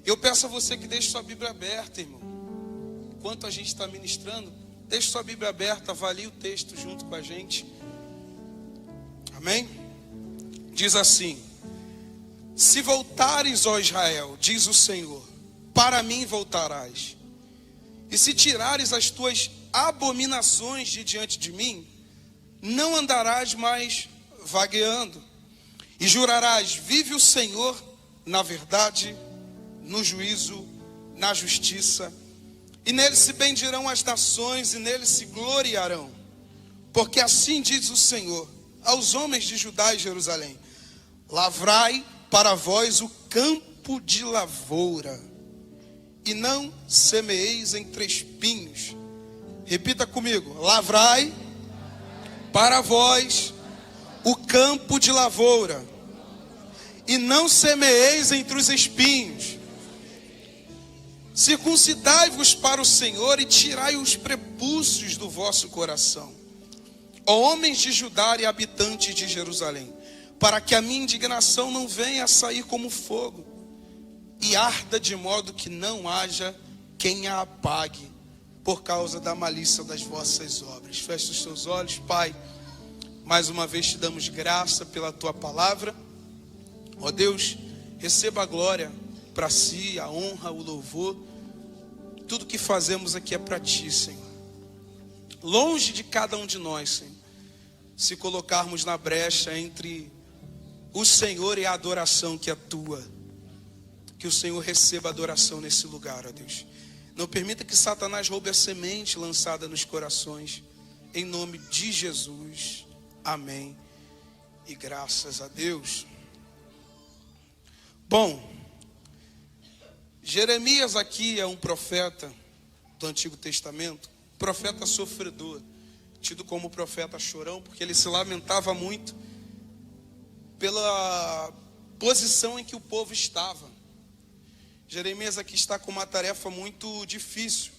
Eu peço a você que deixe sua Bíblia aberta, irmão. Enquanto a gente está ministrando, deixe sua Bíblia aberta, avalie o texto junto com a gente. Amém? Diz assim: se voltares, ó Israel, diz o Senhor, para mim voltarás. E se tirares as tuas abominações de diante de mim, não andarás mais vagueando. E jurarás: vive o Senhor na verdade, no juízo, na justiça. E nele se bendirão as nações, e nele se gloriarão. Porque assim diz o Senhor aos homens de Judá e Jerusalém: lavrai para vós o campo de lavoura, e não semeeis entre espinhos. Repita comigo: lavrai para vós o campo de lavoura, e não semeeis entre os espinhos. Circuncidai-vos para o Senhor e tirai os prepúcios do vosso coração, ó homens de Judá e habitantes de Jerusalém, para que a minha indignação não venha a sair como fogo, e arda de modo que não haja quem a apague, por causa da malícia das vossas obras. Feche os teus olhos. Pai, mais uma vez te damos graça pela tua palavra. Ó Deus, receba a glória para si, a honra, o louvor. Tudo que fazemos aqui é para ti, Senhor. Longe de cada um de nós, Senhor, se colocarmos na brecha entre o Senhor e a adoração que é tua. Que o Senhor receba a adoração nesse lugar, ó Deus. Não permita que Satanás roube a semente lançada nos corações. Em nome de Jesus. Amém. E graças a Deus. Bom, Jeremias aqui é um profeta do Antigo Testamento, profeta sofredor, tido como profeta chorão, porque ele se lamentava muito pela posição em que o povo estava. Jeremias aqui está com uma tarefa muito difícil.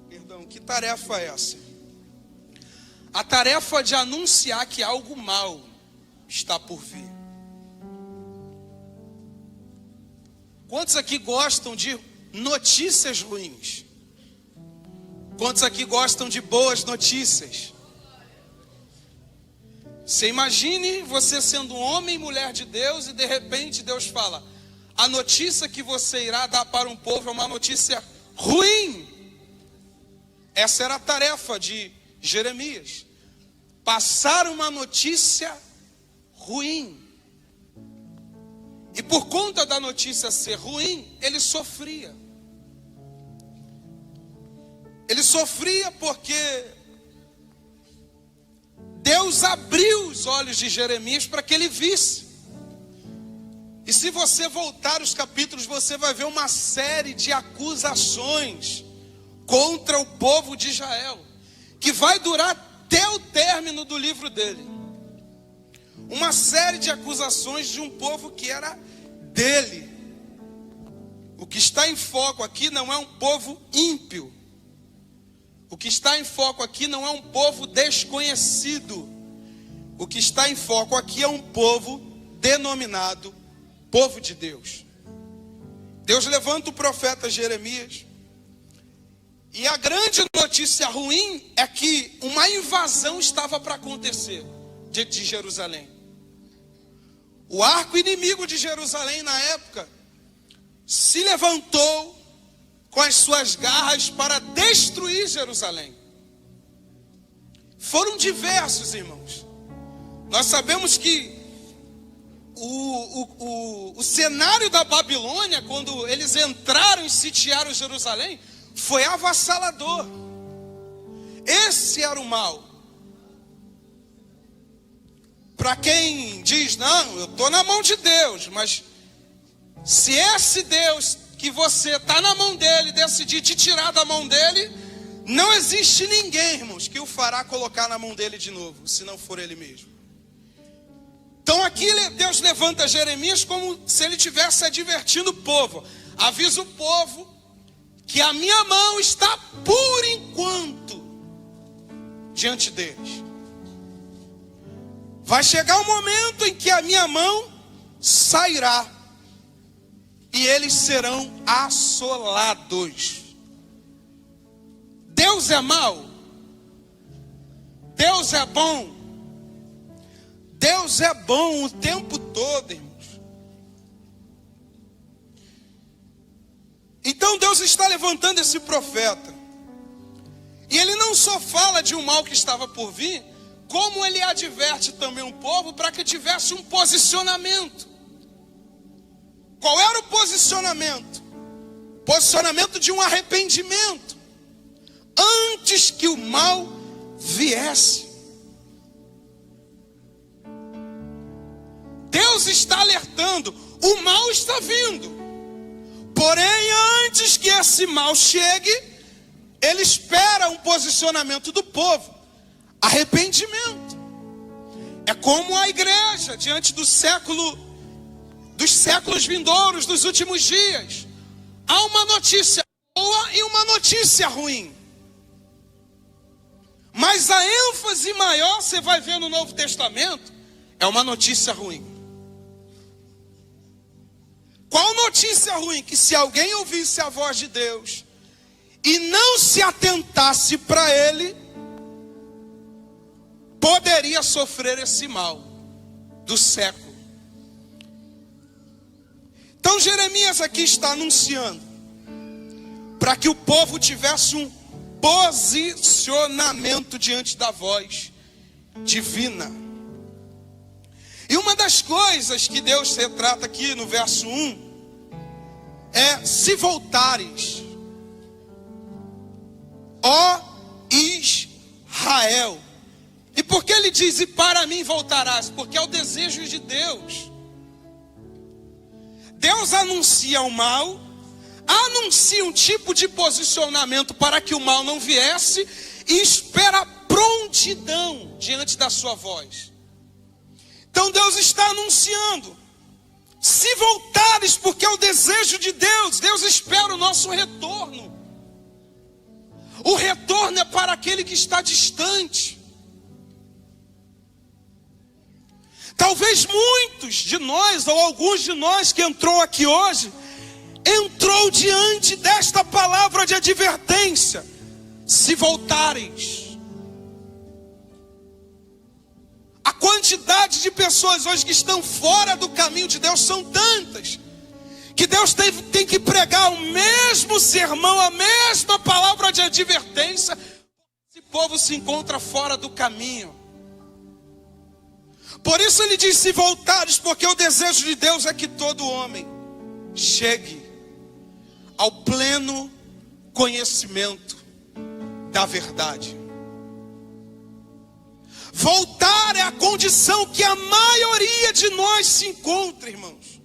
Perdão, que tarefa é essa? A tarefa de anunciar que algo mal está por vir. Quantos aqui gostam de notícias ruins? Quantos aqui gostam de boas notícias? Você imagine você sendo um homem e mulher de Deus e de repente Deus fala: a notícia que você irá dar para um povo é uma notícia ruim. Essa era a tarefa de Jeremias. Passar uma notícia ruim. E por conta da notícia ser ruim, ele sofria. Ele sofria porque Deus abriu os olhos de Jeremias para que ele visse. E se você voltar os capítulos, você vai ver uma série de acusações contra o povo de Israel, que vai durar até o término do livro dele. Uma série de acusações de um povo que era dele. O que está em foco aqui não é um povo ímpio. O que está em foco aqui não é um povo desconhecido. O que está em foco aqui é um povo denominado povo de Deus. Deus levanta o profeta Jeremias. E a grande notícia ruim é que uma invasão estava para acontecer de Jerusalém. O arco inimigo de Jerusalém na época se levantou com as suas garras para destruir Jerusalém. Foram diversos, irmãos. Nós sabemos que o cenário da Babilônia, quando eles entraram e sitiaram Jerusalém, foi avassalador. Esse era o mal. Para quem diz: não, eu estou na mão de Deus, mas se esse Deus que você está na mão dele decidir te tirar da mão dele, não existe ninguém, irmãos, que o fará colocar na mão dele de novo, se não for ele mesmo. Então aqui Deus levanta Jeremias como se ele estivesse advertindo o povo: avisa o povo que a minha mão está por enquanto diante deles. Vai chegar um momento em que a minha mão sairá. e eles serão assolados. Deus é mau? Deus é bom? Deus é bom o tempo todo, irmãos. Então Deus está levantando esse profeta. E ele não só fala de um mal que estava por vir, como ele adverte também o povo para que tivesse um posicionamento. Qual era o posicionamento? Posicionamento de um arrependimento, antes que o mal viesse. Deus está alertando, o mal está vindo. Porém, antes que esse mal chegue, ele espera um posicionamento do povo, arrependimento. É como a igreja diante dos séculos vindouros, dos últimos dias. Há uma notícia boa e uma notícia ruim. Mas a ênfase maior, você vai ver no Novo Testamento, é uma notícia ruim. Qual notícia ruim? Que se alguém ouvisse a voz de Deus e não se atentasse para ele, poderia sofrer esse mal do século. Então Jeremias aqui está anunciando para que o povo tivesse um posicionamento diante da voz divina. E uma das coisas que Deus retrata aqui no verso 1 é: se voltares, ó Israel. E por que ele diz: e para mim voltarás? Porque é o desejo de Deus. Deus anuncia o mal, anuncia um tipo de posicionamento para que o mal não viesse, e espera prontidão diante da sua voz. Então Deus está anunciando: se voltares, porque é o desejo de Deus. Deus espera o nosso retorno. O retorno é para aquele que está distante. Talvez muitos de nós, ou alguns de nós que entrou aqui hoje, entrou diante desta palavra de advertência: se voltares. A quantidade de pessoas hoje que estão fora do caminho de Deus são tantas, que Deus tem que pregar o mesmo sermão, a mesma palavra de advertência. Esse povo se encontra fora do caminho. Por isso ele diz: se voltares, porque o desejo de Deus é que todo homem chegue ao pleno conhecimento da verdade. Voltar é a condição que a maioria de nós se encontra, irmãos.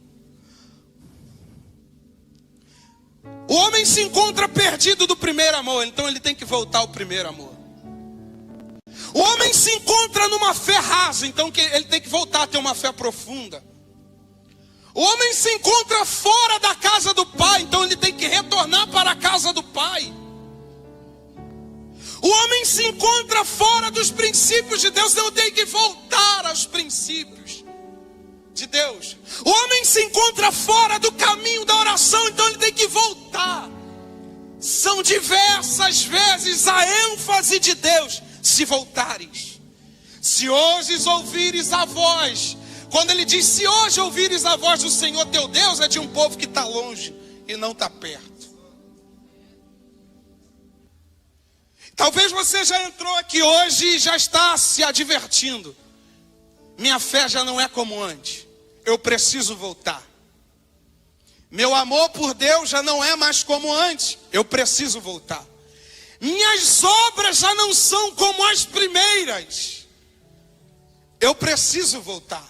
O homem se encontra perdido do primeiro amor, então ele tem que voltar ao primeiro amor. O homem se encontra numa fé rasa, então ele tem que voltar a ter uma fé profunda. O homem se encontra fora da casa do Pai, então ele tem que retornar para a casa do Pai. O homem se encontra fora dos princípios de Deus, então tem que voltar aos princípios de Deus. O homem se encontra fora do caminho da oração, então ele tem que voltar. São diversas vezes a ênfase de Deus: se voltares. Se hoje ouvires a voz. Quando ele diz: se hoje ouvires a voz do Senhor teu Deus, é de um povo que está longe e não está perto. Talvez você já entrou aqui hoje e já está se advertindo: minha fé já não é como antes, eu preciso voltar. Meu amor por Deus já não é mais como antes, eu preciso voltar. Minhas obras já não são como as primeiras, eu preciso voltar.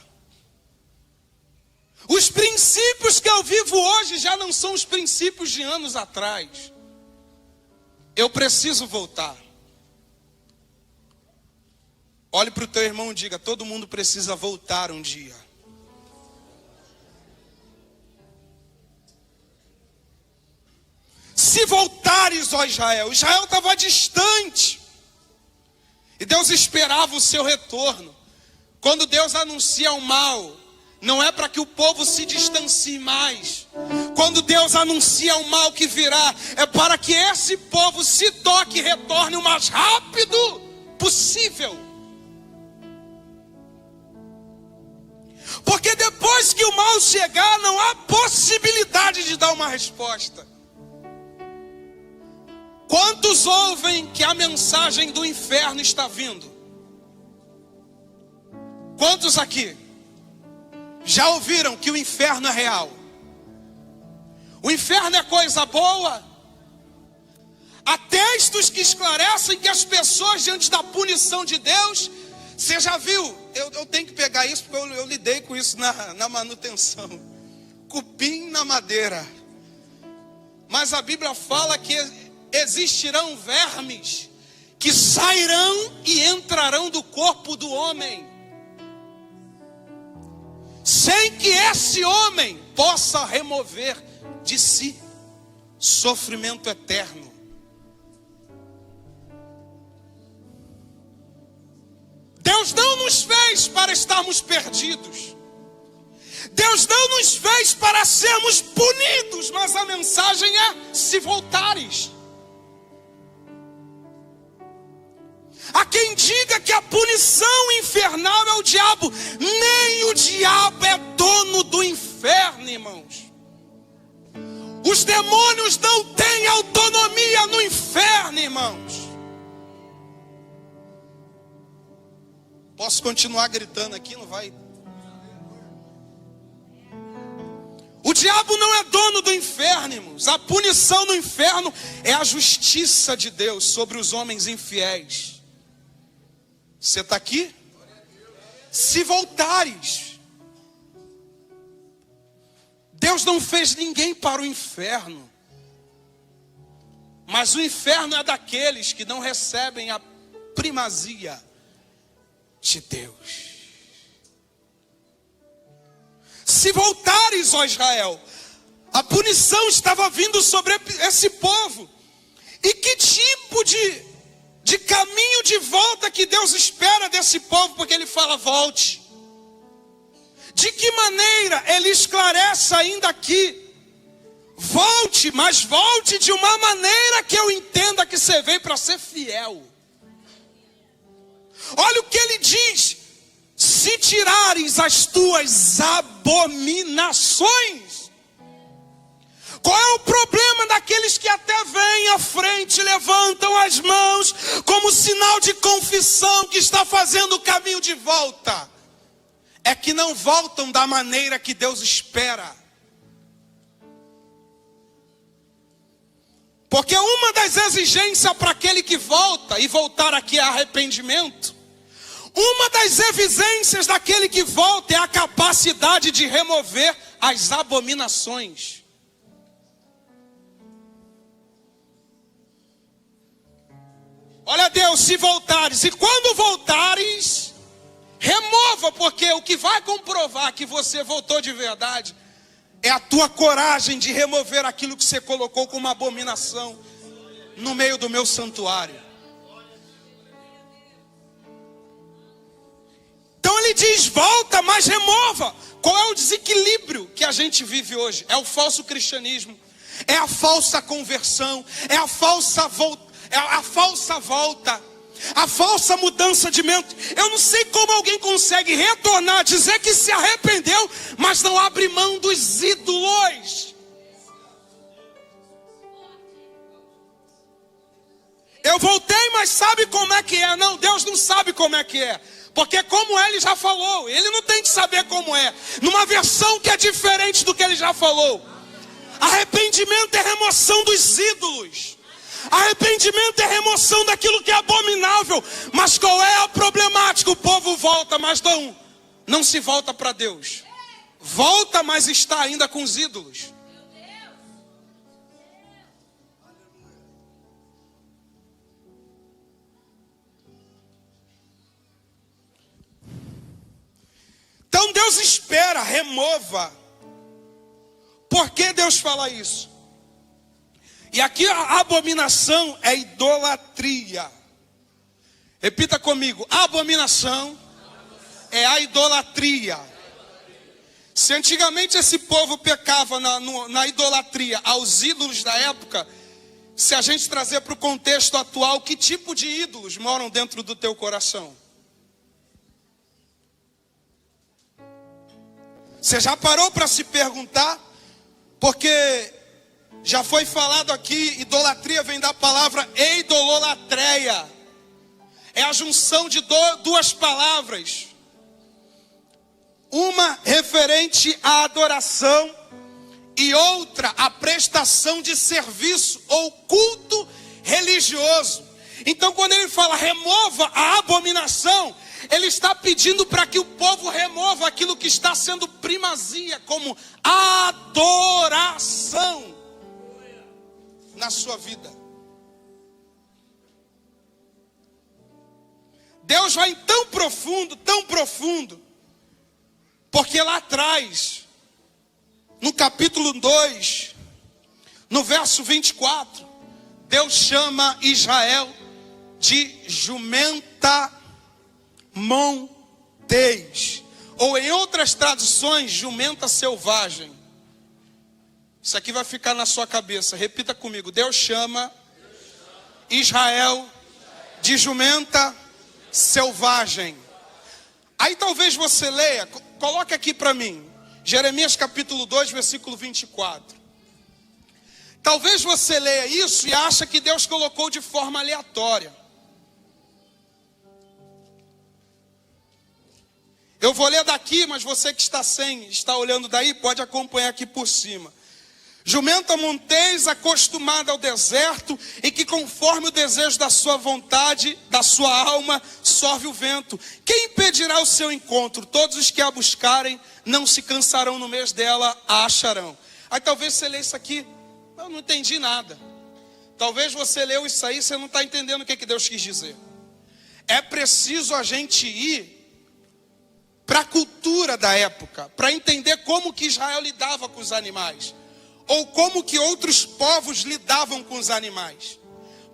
Os princípios que eu vivo hoje já não são os princípios de anos atrás, eu preciso voltar. Olhe para o teu irmão e diga: todo mundo precisa voltar um dia. Se voltares, ó Israel. Israel estava distante, e Deus esperava o seu retorno. Quando Deus anuncia o mal, não é para que o povo se distancie mais. Quando Deus anuncia o mal que virá, é para que esse povo se toque e retorne o mais rápido possível. Porque depois que o mal chegar, não há possibilidade de dar uma resposta. Quantos ouvem que a mensagem do inferno está vindo? Quantos aqui já ouviram que o inferno é real? O inferno é coisa boa? Há textos que esclarecem que as pessoas, diante da punição de Deus, você já viu? Eu tenho que pegar isso porque eu lidei com isso na manutenção. Cupim na madeira. Mas a Bíblia fala que existirão vermes que sairão e entrarão do corpo do homem, sem que esse homem possa remover de si sofrimento eterno. Deus não nos fez para estarmos perdidos. Deus não nos fez para sermos punidos, mas a mensagem é: se voltares. Há quem diga que a punição infernal é o diabo. Nem o diabo é dono do inferno, irmãos. Os demônios não têm autonomia no inferno, irmãos. Posso continuar gritando aqui, não vai? O diabo não é dono do inferno, irmãos. A punição no inferno é a justiça de Deus sobre os homens infiéis. Você está aqui? Se voltares. Deus não fez ninguém para o inferno. Mas o inferno é daqueles que não recebem a primazia de Deus. Se voltares, ó Israel, a punição estava vindo sobre esse povo. E que tipo de caminho de volta que Deus espera desse povo? Porque ele fala: volte. De que maneira? Ele esclarece ainda aqui: volte, mas volte de uma maneira que eu entenda que você veio para ser fiel. Olha o que ele diz: se tirares as tuas abominações. Qual é o problema daqueles que até vêm à frente, levantam as mãos como sinal de confissão que está fazendo o caminho de volta? É que não voltam da maneira que Deus espera. Porque uma das exigências para aquele que volta, e voltar aqui é arrependimento, uma das exigências daquele que volta é a capacidade de remover as abominações. Olha, Deus, se voltares, e quando voltares, remova, porque o que vai comprovar que você voltou de verdade é a tua coragem de remover aquilo que você colocou como abominação no meio do meu santuário. Então ele diz: volta, mas remova. Qual é o desequilíbrio que a gente vive hoje? É o falso cristianismo, é a falsa conversão, é a falsa volta, a falsa mudança de mente. Eu não sei como alguém consegue retornar, dizer que se arrependeu, mas não abre mão dos ídolos. Eu voltei, mas sabe como é que é? Não, Deus não sabe como é que é. Porque como ele já falou, ele não tem que saber como é. Numa versão que é diferente do que ele já falou. Arrependimento é remoção dos ídolos. Arrependimento é remoção daquilo que é abominável. Mas qual é a problemática? O povo volta, mas não se volta para Deus. Volta, mas está ainda com os ídolos. Então Deus espera, remova. Por que Deus fala isso? E aqui a abominação é idolatria. Repita comigo: a abominação é a idolatria. Se antigamente esse povo pecava na idolatria aos ídolos da época, se a gente trazer para o contexto atual, que tipo de ídolos moram dentro do teu coração? Você já parou para se perguntar? Porque já foi falado aqui, idolatria vem da palavra eidololatreia. É a junção de duas palavras. Uma referente à adoração e outra à prestação de serviço ou culto religioso. Então quando ele fala remova a abominação, ele está pedindo para que o povo remova aquilo que está sendo primazia, como adoração na sua vida. Deus vai tão profundo, porque lá atrás, no capítulo 2, no verso 24, Deus chama Israel de jumenta montês, ou em outras traduções, jumenta selvagem. Isso aqui vai ficar na sua cabeça, repita comigo. Deus chama Israel de jumenta selvagem. Aí talvez você leia, coloque aqui para mim, Jeremias capítulo 2, versículo 24. Talvez você leia isso e acha que Deus colocou de forma aleatória. Eu vou ler daqui, mas você que está olhando daí, pode acompanhar aqui por cima. Jumenta montês acostumada ao deserto e que conforme o desejo da sua vontade, da sua alma, sorve o vento. Quem impedirá o seu encontro? Todos os que a buscarem não se cansarão no mês dela, a acharão. Aí talvez você lê isso aqui, eu não entendi nada. Talvez você leu isso aí, você não está entendendo o que Deus quis dizer. É preciso a gente ir para a cultura da época, para entender como que Israel lidava com os animais. Ou como que outros povos lidavam com os animais.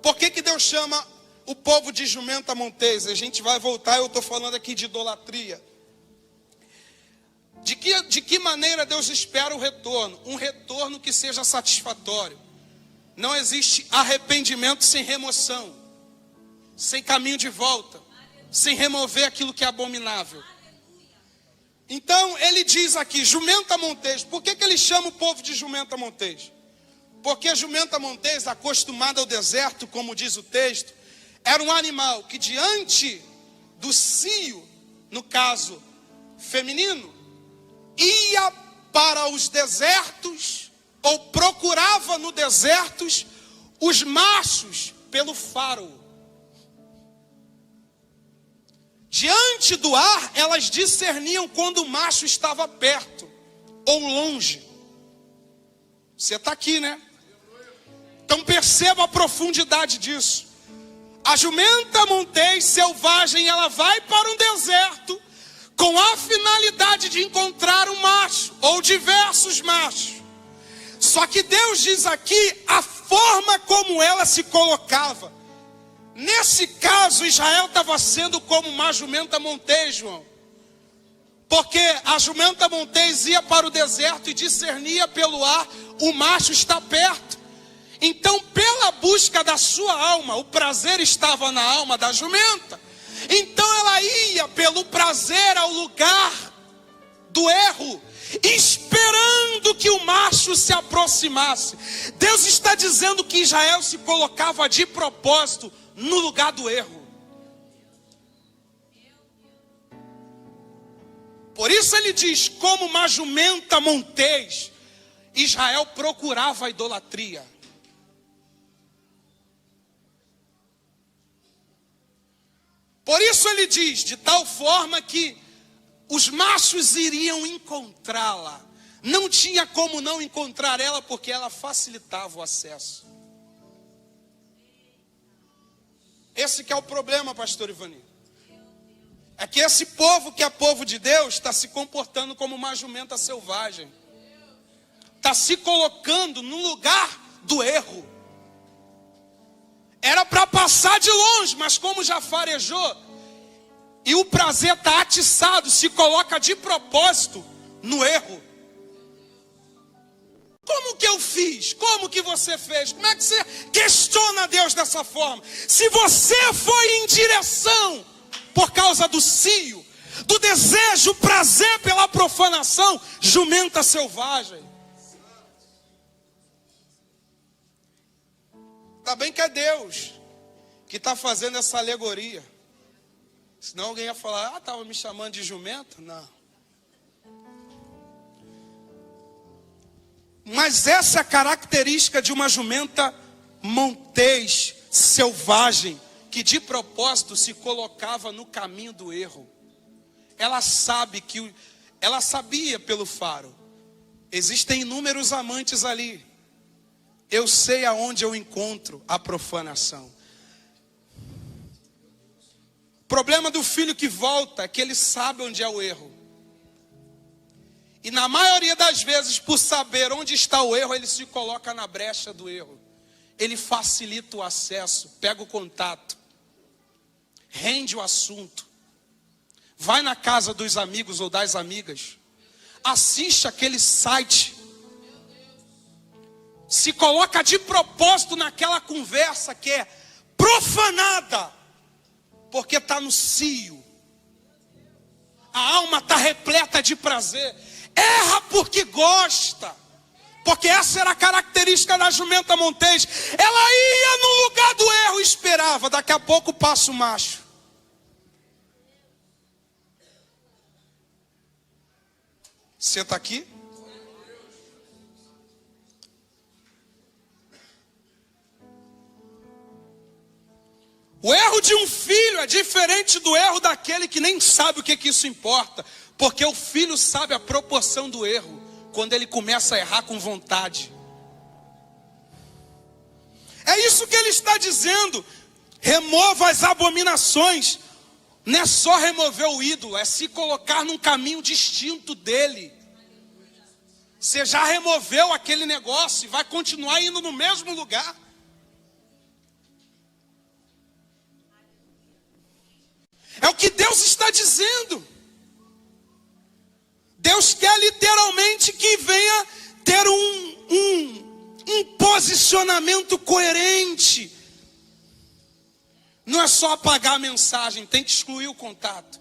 Por que Deus chama o povo de jumenta montês? A gente vai voltar, eu estou falando aqui de idolatria. De que maneira Deus espera o retorno? Um retorno que seja satisfatório. Não existe arrependimento sem remoção, sem caminho de volta, sem remover aquilo que é abominável. Então ele diz aqui, jumenta montês. Por que ele chama o povo de jumenta montês? Porque a jumenta montês, acostumada ao deserto, como diz o texto, era um animal que diante do cio, no caso feminino, ia para os desertos, ou procurava no desertos, os machos pelo faro. Diante do ar, elas discerniam quando o macho estava perto ou longe. Você está aqui, né? Então perceba a profundidade disso. A jumenta montês selvagem, ela vai para um deserto com a finalidade de encontrar um macho ou diversos machos. Só que Deus diz aqui a forma como ela se colocava. Nesse caso, Israel estava sendo como uma jumenta montês, João. Porque a jumenta montês ia para o deserto e discernia pelo ar, o macho está perto. Então, pela busca da sua alma, o prazer estava na alma da jumenta. Então ela ia pelo prazer ao lugar do erro, esperando que o macho se aproximasse. Deus está dizendo que Israel se colocava de propósito no lugar do erro. Por isso ele diz, como uma jumenta montês, Israel procurava a idolatria. Por isso ele diz, de tal forma que os machos iriam encontrá-la. Não tinha como não encontrar ela, porque ela facilitava o acesso. Esse que é o problema, pastor Ivani. É que esse povo que é povo de Deus está se comportando como uma jumenta selvagem. Está se colocando no lugar do erro. Era para passar de longe, mas como já farejou, e o prazer está atiçado, se coloca de propósito no erro. Como que eu fiz? Como que você fez? Como é que você questiona Deus dessa forma? Se você foi em direção por causa do cio, do desejo, prazer pela profanação, jumenta selvagem. Tá bem que é Deus que está fazendo essa alegoria. Senão alguém ia falar, estava me chamando de jumento? Não. Mas essa é a característica de uma jumenta montês, selvagem, que de propósito se colocava no caminho do erro. Ela sabia pelo faro, existem inúmeros amantes ali. Eu sei aonde eu encontro a profanação. O problema do filho que volta é que ele sabe onde é o erro. E na maioria das vezes, por saber onde está o erro, ele se coloca na brecha do erro. Ele facilita o acesso, pega o contato, rende o assunto, vai na casa dos amigos ou das amigas, assiste aquele site, se coloca de propósito naquela conversa que é profanada, porque está no cio. A alma está repleta de prazer. Erra porque gosta. Porque essa era a característica da jumenta montês. Ela ia no lugar do erro e esperava. Daqui a pouco passa o macho. Você está aqui? O erro de um filho é diferente do erro daquele que nem sabe o que isso importa. Porque o filho sabe a proporção do erro quando ele começa a errar com vontade. É isso que ele está dizendo. Remova as abominações. Não é só remover o ídolo, é se colocar num caminho distinto dele. Você já removeu aquele negócio e vai continuar indo no mesmo lugar. É o que Deus está dizendo. Deus quer literalmente que venha ter um posicionamento coerente. Não é só apagar a mensagem, tem que excluir o contato.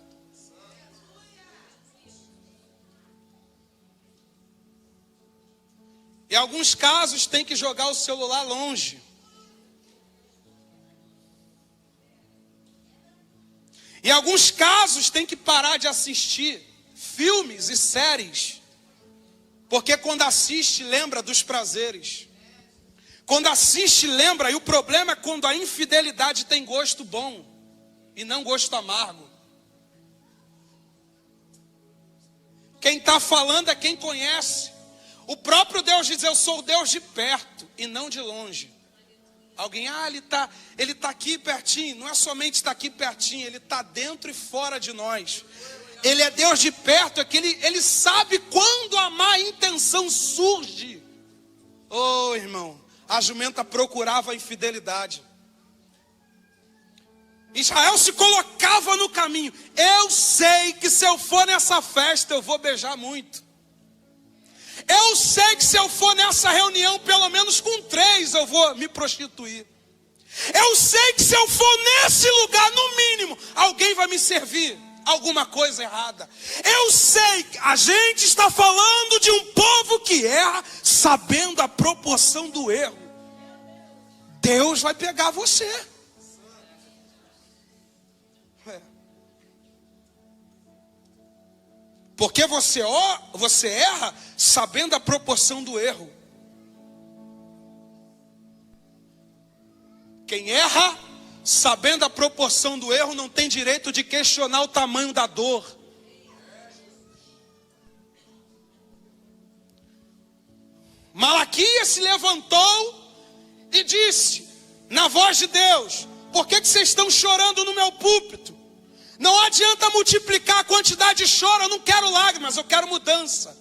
Em alguns casos tem que jogar o celular longe. Em alguns casos tem que parar de assistir filmes e séries, porque quando assiste lembra dos prazeres. Quando assiste lembra, e o problema é quando a infidelidade tem gosto bom e não gosto amargo. Quem está falando é quem conhece. O próprio Deus diz, eu sou o Deus de perto e não de longe. Alguém, ele tá aqui pertinho. Não é somente estar aqui pertinho, ele está dentro e fora de nós. Ele é Deus de perto, é que ele sabe quando a má intenção surge. Oh, irmão, a jumenta procurava a infidelidade. Israel se colocava no caminho. Eu sei que se eu for nessa festa eu vou beijar muito. Eu sei que se eu for nessa reunião, pelo menos com 3 eu vou me prostituir. Eu sei que se eu for nesse lugar, no mínimo, alguém vai me servir alguma coisa errada. Eu sei que a gente está falando de um povo que erra, sabendo a proporção do erro. Deus vai pegar você. Porque você erra sabendo a proporção do erro. Quem erra sabendo a proporção do erro não tem direito de questionar o tamanho da dor. Malaquias se levantou e disse, na voz de Deus, por que vocês estão chorando no meu púlpito? Não adianta multiplicar a quantidade de choro, eu não quero lágrimas, eu quero mudança.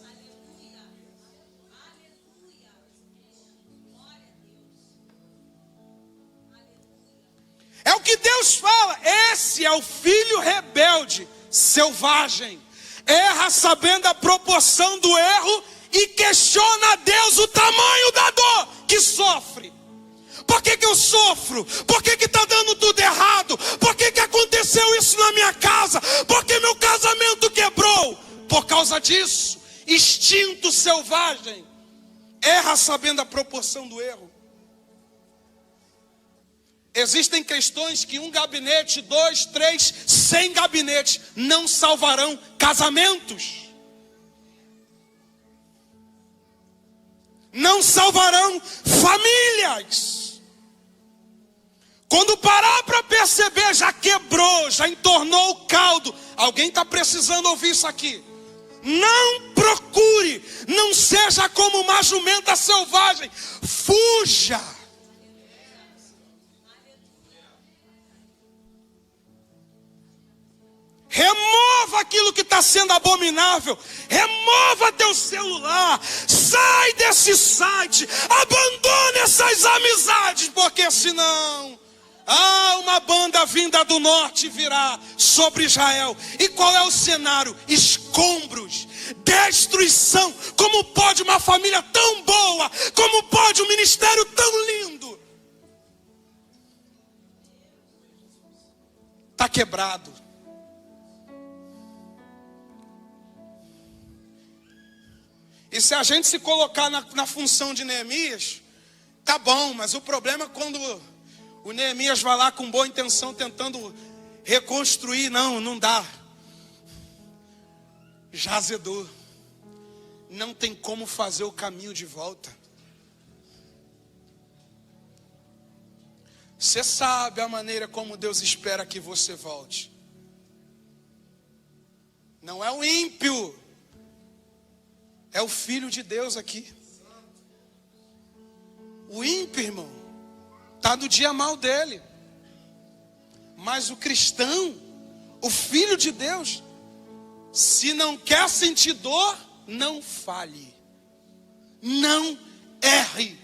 É o que Deus fala, esse é o filho rebelde, selvagem. erra sabendo a proporção do erro e questiona a Deus o tamanho da dor que sofre. Por que eu sofro? Por que está dando tudo errado? Por que aconteceu isso na minha casa? Por que meu casamento quebrou? Por causa disso, instinto selvagem, erra sabendo a proporção do erro. Existem questões que um gabinete, 2, 3, 100 gabinetes não salvarão casamentos. Não salvarão famílias. Quando parar para perceber, já quebrou, já entornou o caldo. Alguém está precisando ouvir isso aqui. Não procure, não seja como uma jumenta selvagem. Fuja. Remova aquilo que está sendo abominável. Remova teu celular. Sai desse site. Abandone essas amizades, porque senão uma banda vinda do norte virá sobre Israel. E qual é o cenário? Escombros, destruição. Como pode uma família tão boa? Como pode um ministério tão lindo? Está quebrado. E se a gente se colocar na função de Neemias, tá bom, mas o problema é quando o Neemias vai lá com boa intenção tentando reconstruir. Não dá. Já azedou. Não tem como fazer o caminho de volta. Você sabe a maneira como Deus espera que você volte. Não é o ímpio. É o Filho de Deus aqui. O ímpio, irmão, está no dia mal dele. Mas o cristão, o Filho de Deus, se não quer sentir dor, não fale. Não erre.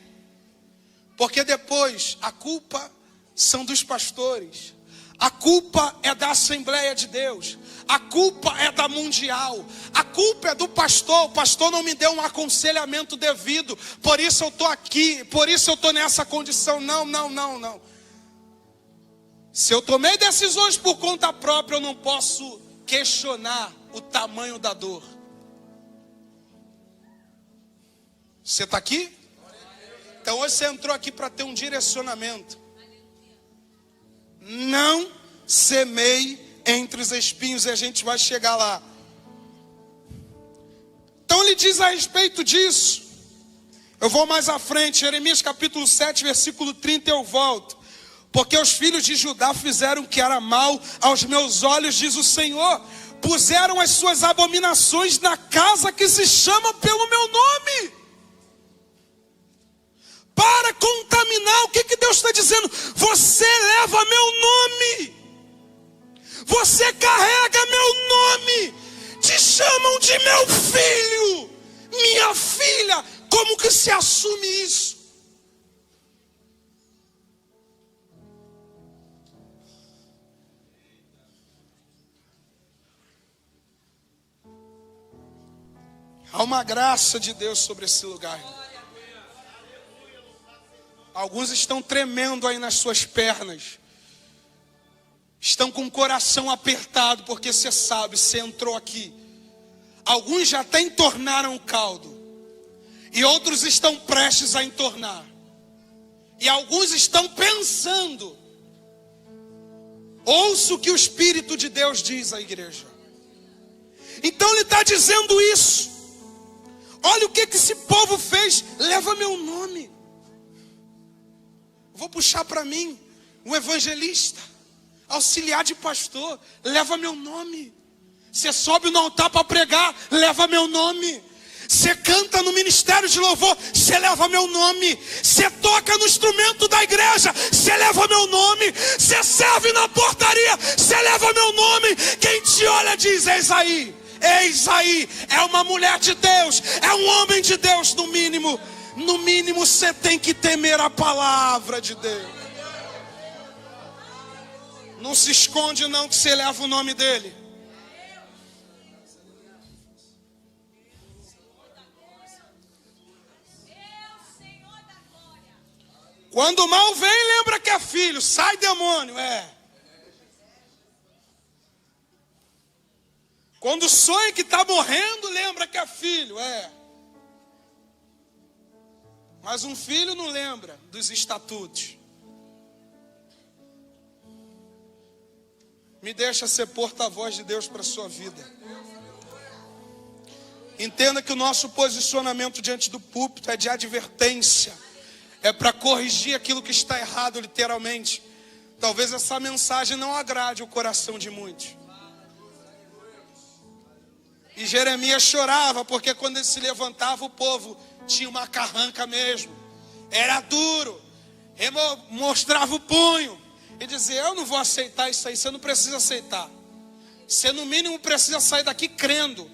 Porque depois a culpa são dos pastores. A culpa é da Assembleia de Deus. A culpa é da Mundial. A culpa é do pastor. O pastor não me deu um aconselhamento devido. Por isso eu estou aqui. Por isso eu estou nessa condição. Não. Se eu tomei decisões por conta própria, eu não posso questionar o tamanho da dor. Você está aqui? Então hoje você entrou aqui para ter um direcionamento. Não semeie entre os espinhos, e a gente vai chegar lá. Então ele diz a respeito disso. Eu vou mais à frente, Jeremias capítulo 7, versículo 30, eu volto. Porque os filhos de Judá fizeram o que era mal aos meus olhos, diz o Senhor. Puseram as suas abominações na casa que se chama pelo meu nome. Para contaminar, o que Deus está dizendo? Você leva meu nome. Você carrega meu nome. Te chamam de meu filho, minha filha. Como que se assume isso? Há uma graça de Deus sobre esse lugar. Alguns estão tremendo aí nas suas pernas. Estão com o coração apertado, porque você sabe, você entrou aqui. Alguns já até entornaram o caldo. E outros estão prestes a entornar. E alguns estão pensando. Ouça o que o Espírito de Deus diz à igreja. Então ele está dizendo isso. Olha o que esse povo fez. Leva meu nome. Vou puxar para mim um evangelista, auxiliar de pastor, leva meu nome. Você sobe no altar para pregar, leva meu nome. Você canta no ministério de louvor, você leva meu nome. Você toca no instrumento da igreja, você leva meu nome. Você serve na portaria, você leva meu nome. Quem te olha diz: eis aí, eis aí. É uma mulher de Deus, é um homem de Deus, no mínimo. No mínimo você tem que temer a palavra de Deus. Não se esconde não, que você leva o nome dele. Quando o mal vem, lembra que é filho. Sai, demônio, Quando sonha que está morrendo, lembra que é filho, Mas um filho não lembra dos estatutos. Me deixa ser porta-voz de Deus para a sua vida. Entenda que o nosso posicionamento diante do púlpito é de advertência. É para corrigir aquilo que está errado, literalmente. Talvez essa mensagem não agrade o coração de muitos. E Jeremias chorava, porque quando ele se levantava, o povo tinha uma carranca mesmo. Era duro. Mostrava o punho. E dizia, eu não vou aceitar isso aí. Você não precisa aceitar. Você no mínimo precisa sair daqui crendo.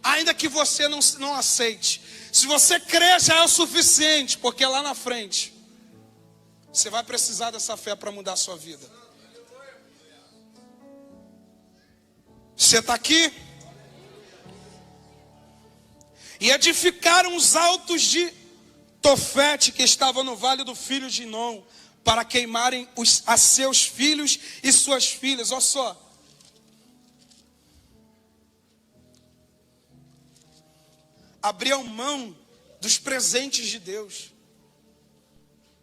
Ainda que você não aceite. Se você crer, já é o suficiente. Porque lá na frente você vai precisar dessa fé para mudar a sua vida. Você está aqui? E edificaram os altos de Tofete, que estava no vale do filho de Inom, para queimarem a seus filhos e suas filhas. Olha só. Abriam mão dos presentes de Deus.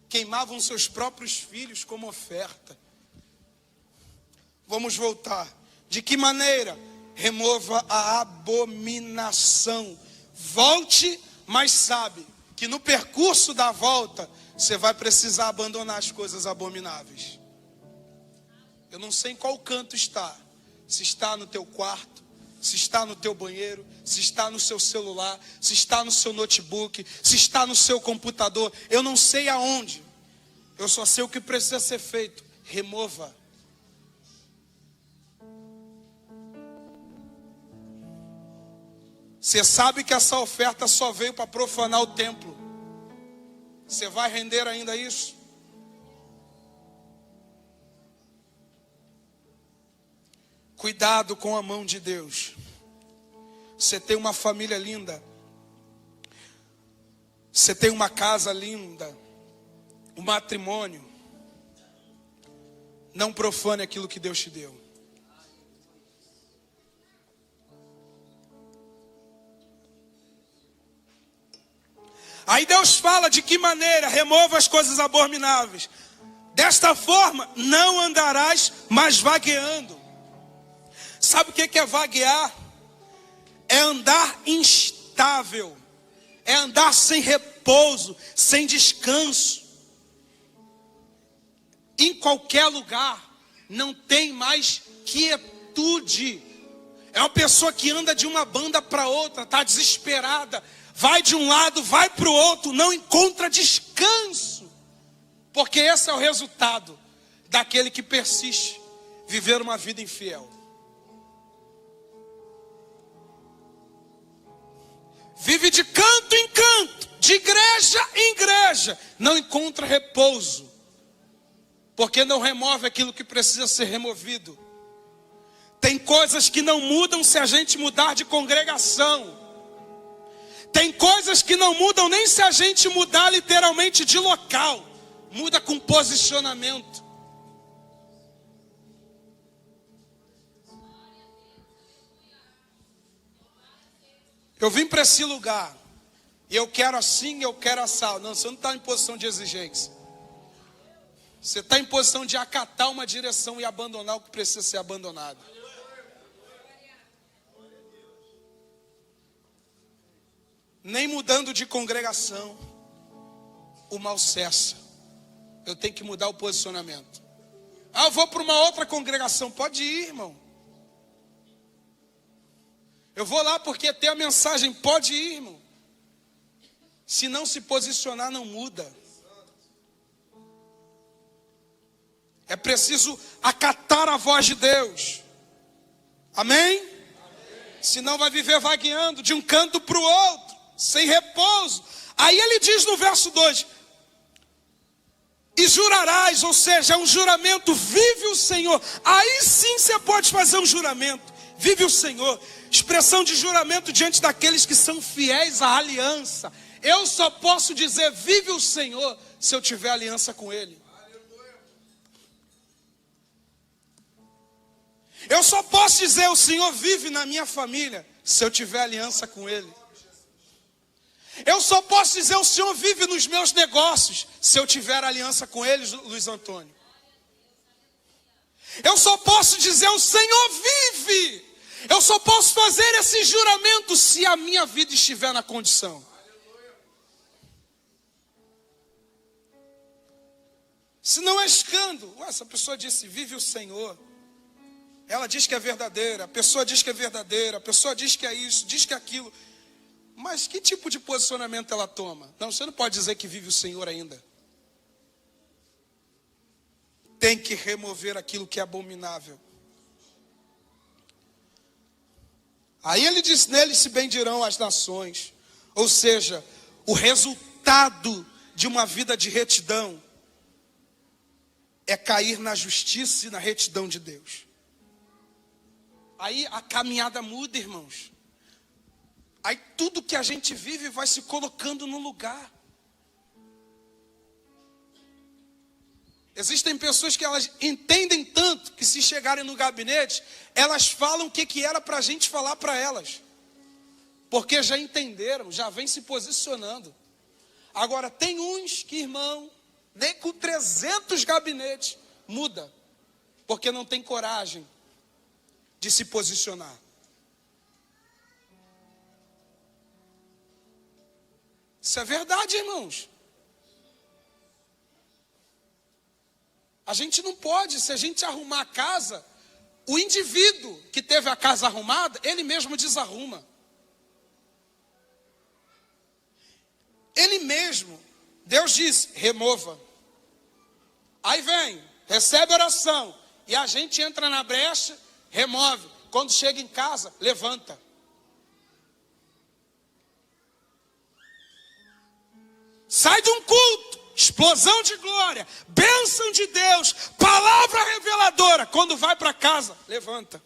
Queimavam seus próprios filhos como oferta. Vamos voltar. De que maneira? Remova a abominação. Volte, mas sabe que no percurso da volta você vai precisar abandonar as coisas abomináveis. Eu não sei em qual canto está. Se está no teu quarto, se está no teu banheiro, se está no seu celular, se está no seu notebook, se está no seu computador. Eu não sei aonde. Eu só sei o que precisa ser feito. Remova. Você sabe que essa oferta só veio para profanar o templo. Você vai render ainda isso? Cuidado com a mão de Deus. Você tem uma família linda. Você tem uma casa linda. Um matrimônio. Não profane aquilo que Deus te deu. Aí Deus fala de que maneira? Remova as coisas abomináveis. Desta forma, não andarás mais vagueando. Sabe o que é vaguear? É andar instável. É andar sem repouso, sem descanso. Em qualquer lugar, não tem mais quietude. É uma pessoa que anda de uma banda para outra, está desesperada. Vai de um lado, vai para o outro, não encontra descanso. Porque esse é o resultado daquele que persiste viver uma vida infiel. Vive de canto em canto, de igreja em igreja, não encontra repouso. Porque não remove aquilo que precisa ser removido. Tem coisas que não mudam se a gente mudar de congregação. Tem coisas que não mudam nem se a gente mudar literalmente de local. Muda com posicionamento. Eu vim para esse lugar. E eu quero assim, eu quero assado. Não, você não está em posição de exigência. Você está em posição de acatar uma direção e abandonar o que precisa ser abandonado. Nem mudando de congregação, o mal cessa. Eu tenho que mudar o posicionamento. Eu vou para uma outra congregação. Pode ir, irmão. Eu vou lá porque tem a mensagem. Pode ir, irmão. Se não se posicionar, não muda. É preciso acatar a voz de Deus. Amém? Senão vai viver vagueando de um canto para o outro. Sem repouso. Aí ele diz no verso 2: e jurarás, ou seja, é um juramento, vive o Senhor. Aí sim você pode fazer um juramento. Vive o Senhor. Expressão de juramento diante daqueles que são fiéis à aliança. Eu só posso dizer vive o Senhor se eu tiver aliança com Ele. Eu só posso dizer: o Senhor vive na minha família, se eu tiver aliança com Ele. Eu só posso dizer: o Senhor vive nos meus negócios, se eu tiver aliança com Ele, Luiz Antônio. Eu só posso dizer: o Senhor vive. Eu só posso fazer esse juramento se a minha vida estiver na condição. Se não é escândalo. Ué, essa pessoa disse: vive o Senhor. Ela diz que é verdadeira, a pessoa diz que é verdadeira, a pessoa diz que é isso, diz que é aquilo. Mas que tipo de posicionamento ela toma? Não, você não pode dizer que vive o Senhor ainda. Tem que remover aquilo que é abominável. Aí ele diz: nele se bendirão as nações. Ou seja, o resultado de uma vida de retidão é cair na justiça e na retidão de Deus. Aí a caminhada muda, irmãos. Aí tudo que a gente vive vai se colocando no lugar. Existem pessoas que elas entendem tanto que, se chegarem no gabinete, elas falam o que era para a gente falar para elas. Porque já entenderam, já vem se posicionando. Agora tem uns que, irmão, nem com 300 gabinetes muda. Porque não tem coragem de se posicionar. Isso é verdade, irmãos. A gente não pode, se a gente arrumar a casa, o indivíduo que teve a casa arrumada, ele mesmo desarruma. Ele mesmo, Deus diz: remova. Aí vem, recebe oração, e a gente entra na brecha, remove. Quando chega em casa, levanta. Sai de um culto, explosão de glória, bênção de Deus, palavra reveladora. Quando vai para casa, levanta.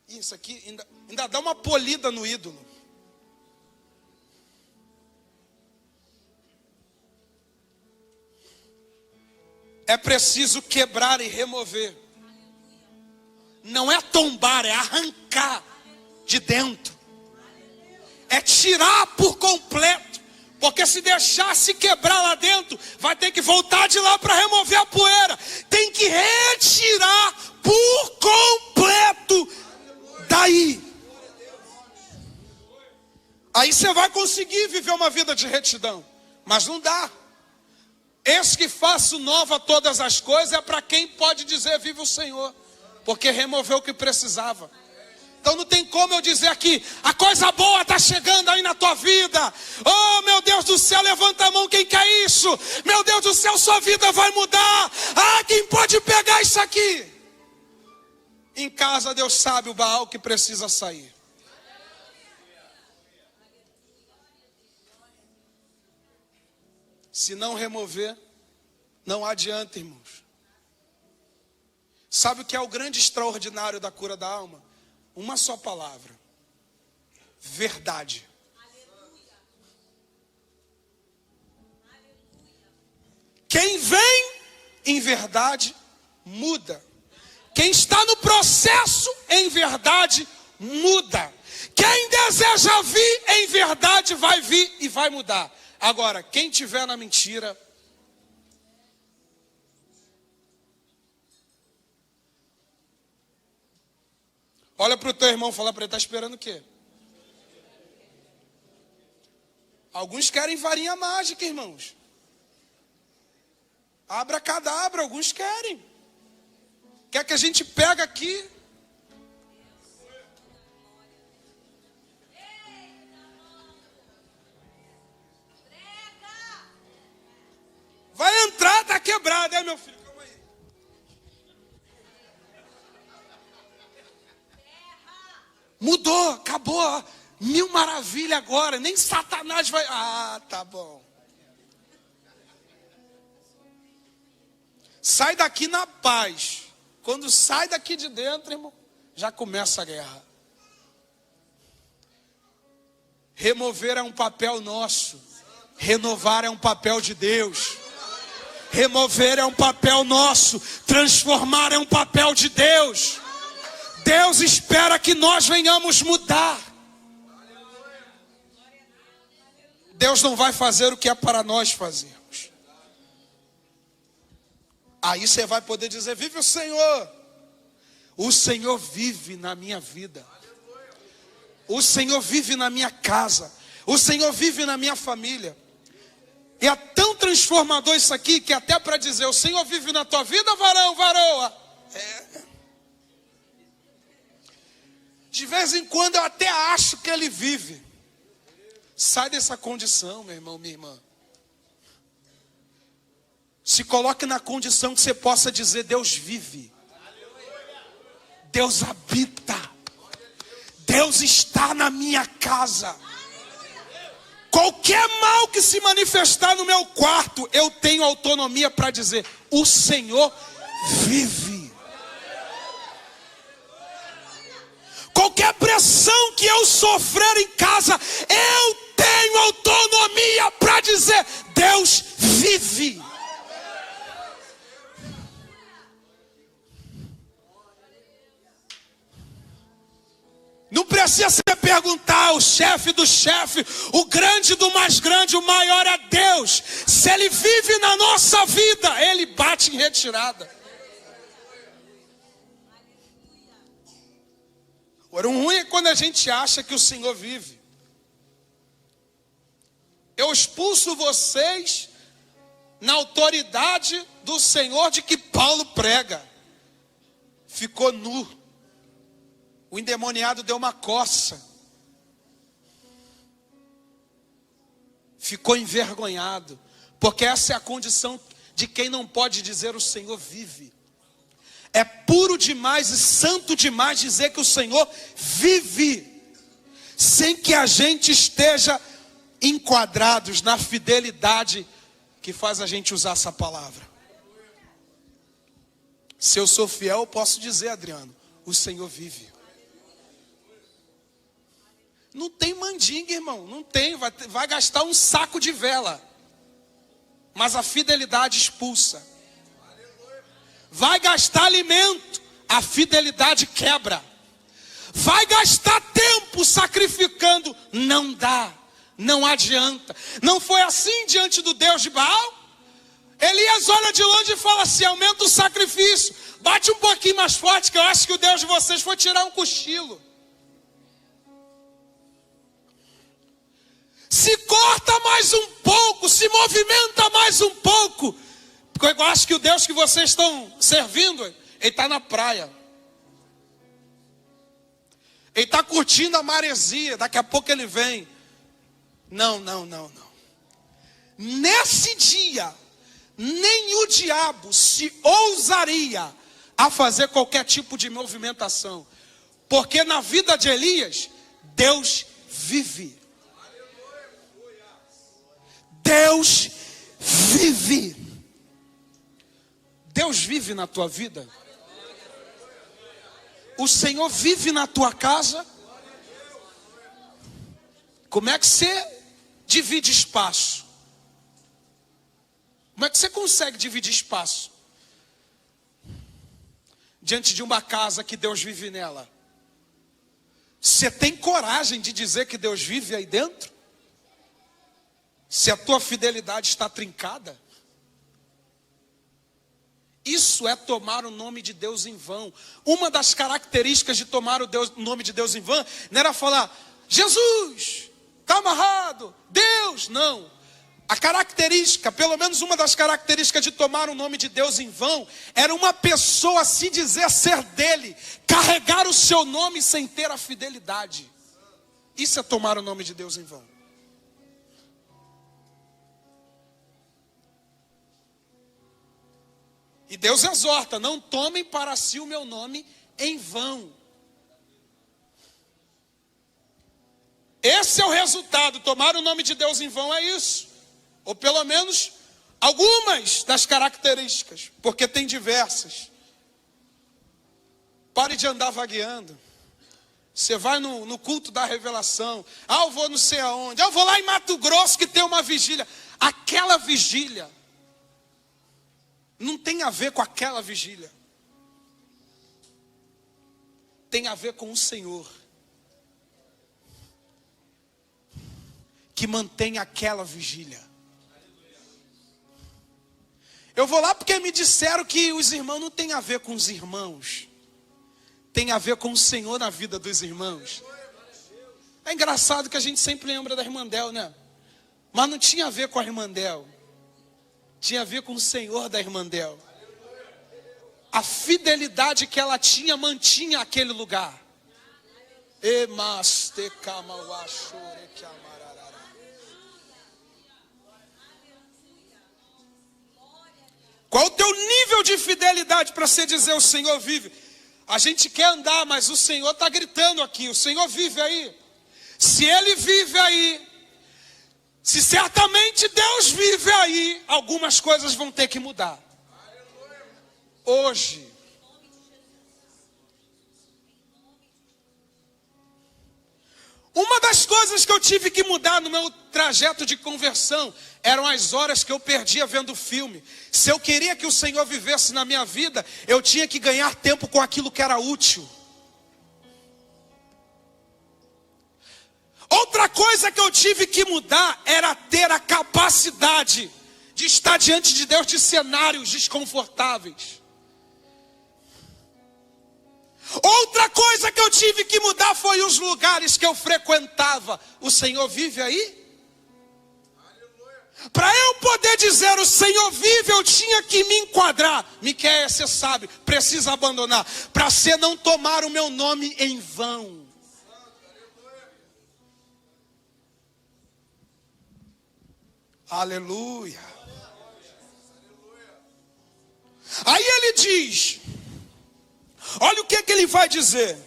Isso aqui ainda dá uma polida no ídolo. É preciso quebrar e remover. Não é tombar, é arrancar de dentro. É tirar por completo. Porque se deixar se quebrar lá dentro, vai ter que voltar de lá para remover a poeira. Tem que retirar por completo daí. Aí você vai conseguir viver uma vida de retidão. Mas não dá. Esse que faço nova todas as coisas é para quem pode dizer: vive o Senhor. Porque removeu o que precisava. Então não tem como eu dizer aqui: a coisa boa está chegando aí na tua vida. Oh, meu Deus do céu, levanta a mão quem quer isso. Meu Deus do céu, sua vida vai mudar. Ah, quem pode pegar isso aqui? Em casa Deus sabe o Baal que precisa sair. Se não remover, não adianta, irmãos. Sabe o que é o grande extraordinário da cura da alma? Uma só palavra: verdade. Quem vem em verdade muda. Quem está no processo em verdade muda. Quem deseja vir em verdade vai vir e vai mudar. Agora, quem estiver na mentira, olha para o teu irmão e fala para ele: está esperando o quê? Alguns querem varinha mágica, irmãos. Abracadabra, alguns querem. Quer que a gente pegue aqui? Vai entrar, tá quebrado, meu filho? Calma aí. Mudou, acabou. Mil maravilha agora. Nem Satanás vai... Ah, tá bom. Sai daqui na paz. Quando sai daqui de dentro, irmão, já começa a guerra. Remover é um papel nosso. Renovar é um papel de Deus. Remover é um papel nosso, transformar é um papel de Deus. Deus espera que nós venhamos mudar. Deus não vai fazer o que é para nós fazermos. Aí você vai poder dizer: vive o Senhor. O Senhor vive na minha vida. O Senhor vive na minha casa. O Senhor vive na minha família. E é tão transformador isso aqui, que até para dizer: o Senhor vive na tua vida, varão, varoa. De vez em quando eu até acho que Ele vive. Sai dessa condição, meu irmão, minha irmã. Se coloque na condição que você possa dizer: Deus vive. Deus habita. Deus está na minha casa. Qualquer mal que se manifestar no meu quarto, eu tenho autonomia para dizer: o Senhor vive. Qualquer pressão que eu sofrer em casa, eu tenho autonomia para dizer: Deus vive. Não precisa você perguntar: o chefe do chefe, o grande do mais grande, o maior é Deus. Se Ele vive na nossa vida, Ele bate em retirada. Agora, o ruim é quando a gente acha que o Senhor vive. Eu expulso vocês na autoridade do Senhor de que Paulo prega. Ficou nu. O endemoniado deu uma coça. Ficou envergonhado. Porque essa é a condição de quem não pode dizer: o Senhor vive. É puro demais e santo demais dizer que o Senhor vive, sem que a gente esteja enquadrados na fidelidade que faz a gente usar essa palavra. Se eu sou fiel, eu posso dizer: Adriano, o Senhor vive. Não tem mandinga, irmão, não tem, vai gastar um saco de vela, mas a fidelidade expulsa. Vai gastar alimento, a fidelidade quebra. Vai gastar tempo sacrificando, não dá, não adianta. Não foi assim diante do Deus de Baal? Elias olha de longe e fala assim: aumenta o sacrifício, bate um pouquinho mais forte, que eu acho que o Deus de vocês foi tirar um cochilo. Se corta mais um pouco, se movimenta mais um pouco, porque eu acho que o Deus que vocês estão servindo, Ele está na praia. Ele está curtindo a maresia, daqui a pouco Ele vem. Não. Nesse dia, nem o diabo se ousaria a fazer qualquer tipo de movimentação. Porque na vida de Elias, Deus vive. Deus vive. Deus vive na tua vida. O Senhor vive na tua casa. Como é que você divide espaço? Como é que você consegue dividir espaço diante de uma casa que Deus vive nela? Você tem coragem de dizer que Deus vive aí dentro? Se a tua fidelidade está trincada? Isso é tomar o nome de Deus em vão. Uma das características de tomar o nome de Deus em vão não era falar: Jesus, está amarrado, Deus, não. A característica, pelo menos uma das características de tomar o nome de Deus em vão, era uma pessoa se dizer ser dele, carregar o seu nome sem ter a fidelidade. Isso é tomar o nome de Deus em vão. E Deus exorta: não tomem para si o meu nome em vão. Esse é o resultado. Tomar o nome de Deus em vão é isso. Ou pelo menos algumas das características, porque tem diversas. Pare de andar vagueando. Você vai no culto da revelação: eu vou não sei aonde, eu vou lá em Mato Grosso que tem uma vigília. Aquela vigília não tem a ver com aquela vigília. Tem a ver com o Senhor, que mantém aquela vigília. Eu vou lá porque me disseram que os irmãos não tem a ver com os irmãos. Tem a ver com o Senhor na vida dos irmãos. É engraçado que a gente sempre lembra da irmã Del, né? Mas não tinha a ver com a irmã Del. Tinha a ver com o Senhor da irmã Del. A fidelidade que ela tinha, mantinha aquele lugar. Qual o teu nível de fidelidade para você dizer o Senhor vive? A gente quer andar, mas o Senhor está gritando aqui. O Senhor vive aí. Se Ele vive aí, se certamente Deus vive aí, algumas coisas vão ter que mudar. Hoje. Uma das coisas que eu tive que mudar no meu trajeto de conversão eram as horas que eu perdia vendo filme. Se eu queria que o Senhor vivesse na minha vida, eu tinha que ganhar tempo com aquilo que era útil. Outra coisa que eu tive que mudar era ter a capacidade de estar diante de Deus de cenários desconfortáveis. Outra coisa que eu tive que mudar foi os lugares que eu frequentava. O Senhor vive aí? Para eu poder dizer o Senhor vive, eu tinha que me enquadrar. Miqueias, você sabe, precisa abandonar. Para você não tomar o meu nome em vão. Aleluia. Aí ele diz, olha o que ele vai dizer.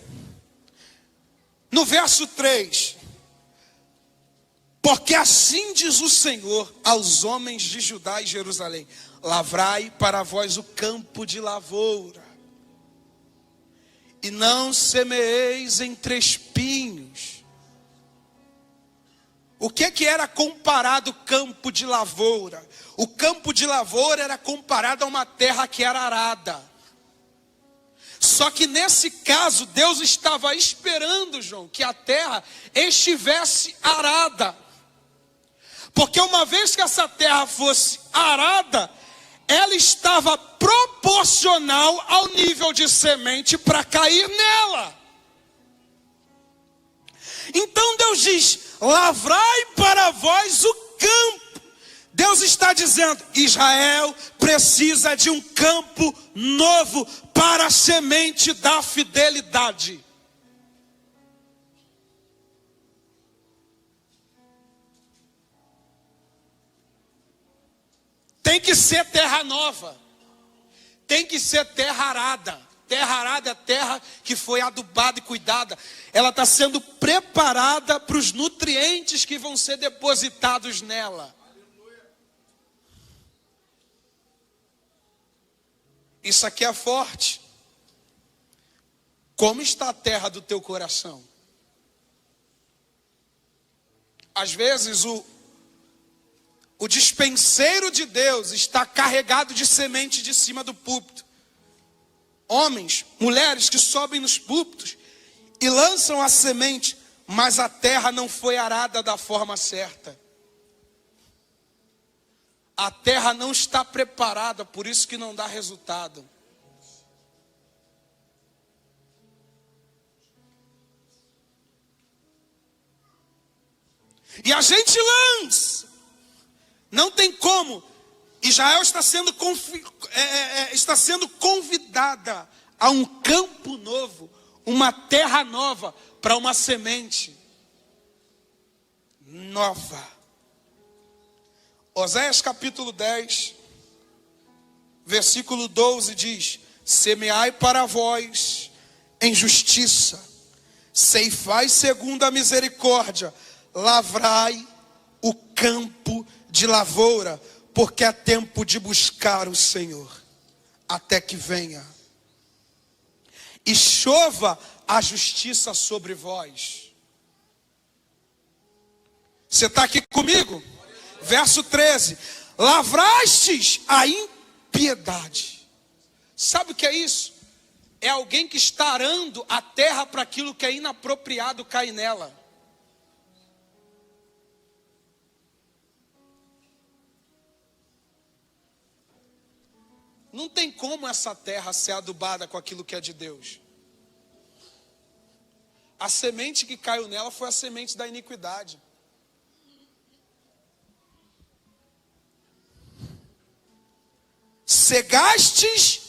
No verso 3. Porque assim diz o Senhor aos homens de Judá e Jerusalém: lavrai para vós o campo de lavoura, e não semeeis entre espinhos. O que era comparado campo de lavoura? O campo de lavoura era comparado a uma terra que era arada. Só que nesse caso, Deus estava esperando, João, que a terra estivesse arada. Porque uma vez que essa terra fosse arada, ela estava proporcional ao nível de semente para cair nela. Então Deus diz: lavrai para vós o campo. Deus está dizendo: Israel precisa de um campo novo para a semente da fidelidade. Tem que ser terra nova. Tem que ser terra arada. Terra arada é terra que foi adubada e cuidada. Ela está sendo preparada para os nutrientes que vão ser depositados nela. Isso aqui é forte. Como está a terra do teu coração? Às vezes o dispenseiro de Deus está carregado de semente de cima do púlpito. Homens, mulheres que sobem nos púlpitos e lançam a semente, mas a terra não foi arada da forma certa. A terra não está preparada, por isso que não dá resultado. E a gente lança. Não tem como. Israel está sendo convidada a um campo novo, uma terra nova, para uma semente nova. Oséias capítulo 10, versículo 12 diz: semeai para vós em justiça, ceifai segundo a misericórdia, lavrai o campo de lavoura, porque é tempo de buscar o Senhor, até que venha, e chova a justiça sobre vós. Você está aqui comigo? Verso 13: lavrastes piedade. Sabe o que é isso? É alguém que está arando a terra para aquilo que é inapropriado cair nela. Não tem como essa terra ser adubada com aquilo que é de Deus. A semente que caiu nela foi a semente da iniquidade. Cegastes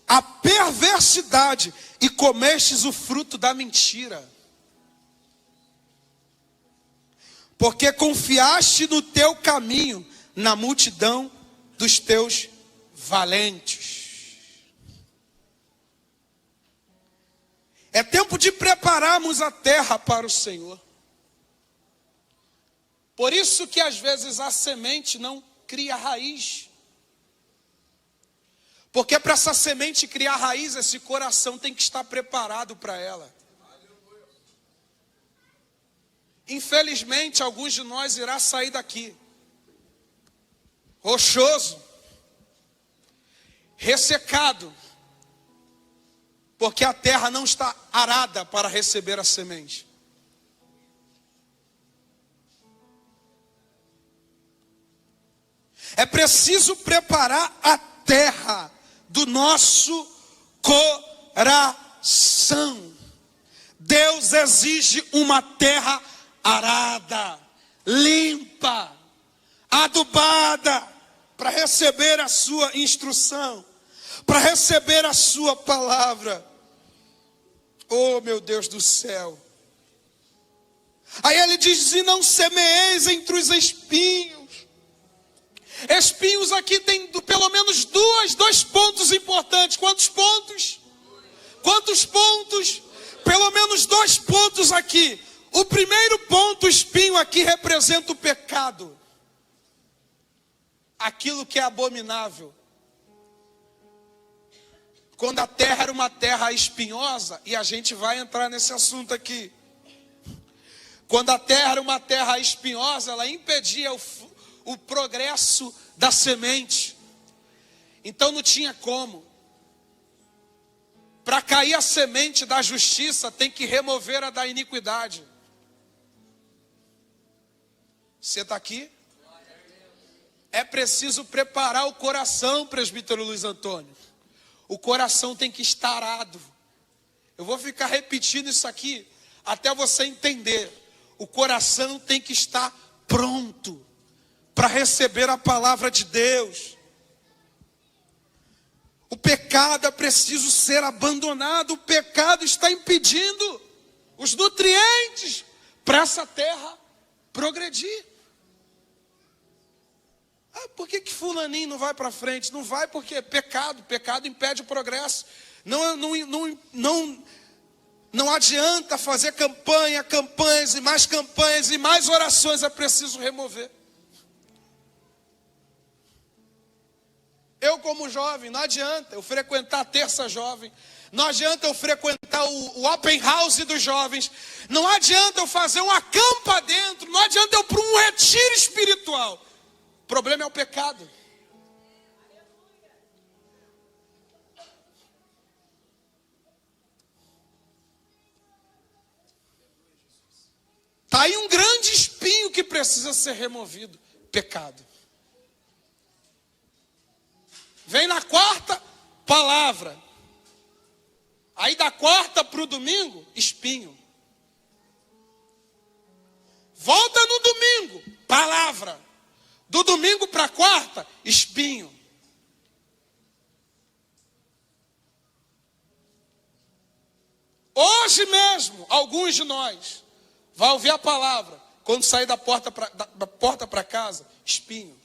a perversidade e comestes o fruto da mentira. Porque confiaste no teu caminho, na multidão dos teus valentes. É tempo de prepararmos a terra para o Senhor. Por isso que às vezes a semente não cria raiz. Porque para essa semente criar raiz, esse coração tem que estar preparado para ela. Infelizmente, alguns de nós irá sair daqui rochoso, ressecado, porque a terra não está arada para receber a semente. É preciso preparar a terra do nosso coração. Deus exige uma terra arada, limpa, adubada, para receber a sua instrução, para receber a sua palavra. Oh, meu Deus do céu. Aí ele diz: e não semeeis entre os espinhos. Espinhos aqui tem pelo menos dois pontos importantes. Quantos pontos? Quantos pontos? Pelo menos 2 pontos aqui. O primeiro ponto, o espinho aqui representa o pecado. Aquilo que é abominável. Quando a terra era uma terra espinhosa, e a gente vai entrar nesse assunto aqui. Quando a terra era uma terra espinhosa, ela impedia o progresso da semente. Então não tinha como. Para cair a semente da justiça, tem que remover a da iniquidade. Você está aqui? É preciso preparar o coração, presbítero Luiz Antônio. O coração tem que estar arado. Eu vou ficar repetindo isso aqui até você entender. O coração tem que estar pronto para receber a palavra de Deus. O pecado é preciso ser abandonado. O pecado está impedindo os nutrientes para essa terra progredir. Por que fulaninho não vai para frente? Não vai porque é pecado. Pecado impede o progresso. Não adianta fazer campanhas e mais orações. É preciso remover. Eu como jovem, não adianta eu frequentar a terça jovem. Não adianta eu frequentar o open house dos jovens. Não adianta eu fazer um acampa dentro. Não adianta eu ir para um retiro espiritual. O problema é o pecado. Está aí um grande espinho que precisa ser removido. Pecado. Vem na quarta, palavra. Aí da quarta para o domingo, espinho. Volta no domingo, palavra. Do domingo para a quarta, espinho. Hoje mesmo, alguns de nós vai ouvir a palavra. Quando sair da porta para casa, espinho.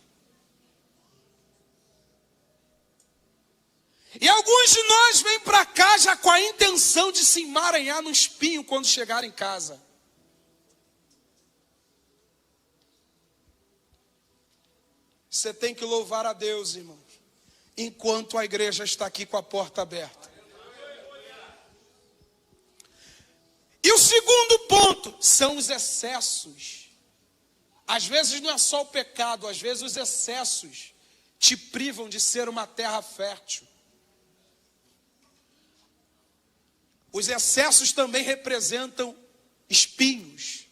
E alguns de nós vêm para cá já com a intenção de se emaranhar no espinho quando chegar em casa. Você tem que louvar a Deus, irmãos, enquanto a igreja está aqui com a porta aberta. E o segundo ponto são os excessos. Às vezes não é só o pecado, às vezes os excessos te privam de ser uma terra fértil. Os excessos também representam espinhos.